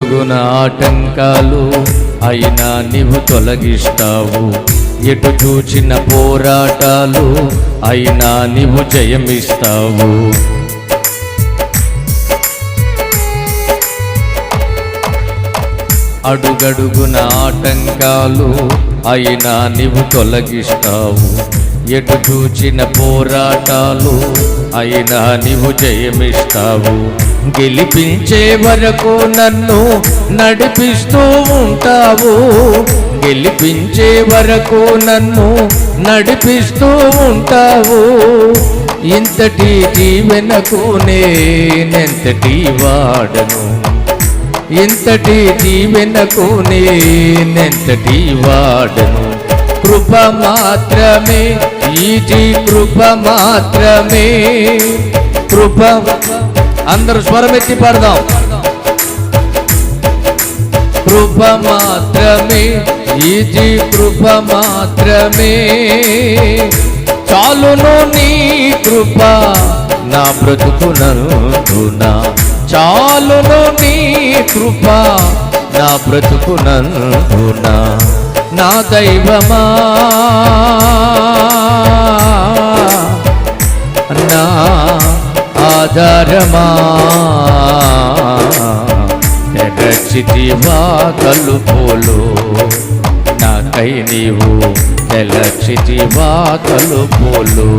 ఆటంకాలు అయినా నీవు తొలగిస్తావు, ఎటు చూచిన పోరాటాలు అయినా నీవు జయమిస్తావు. అడుగడుగున ఆటంకాలు అయినా నీవు తొలగిస్తావు, ఎటు చూచిన పోరాటాలు అయినా నీవు జయమిస్తావు. గెలిపించే వరకు నన్ను నడిపిస్తూ ఉంటావు, గెలిపించే వరకు నన్ను నడిపిస్తూ ఉంటావు. ఇంతటి జీవెనకు నేనెంతటి వాడను, ఇంతటి జీవెనకు నేనెంతటి వాడను. కృప మాత్రమే, ఈ కృప మాత్రమే, కృప. అందరూ స్వరమెత్తి పాడదాం. కృప మాత్రమే, ఈ కృప మాత్రమే, చాలును నీ కృప నా బ్రతుకునందున, చాలును నీ కృప నా బ్రతుకునందున. నా దైవమా, నా ఆధారమా, తెరచితివా తలుపులు నాకై నీవు, తెరచితివా తలుపులు.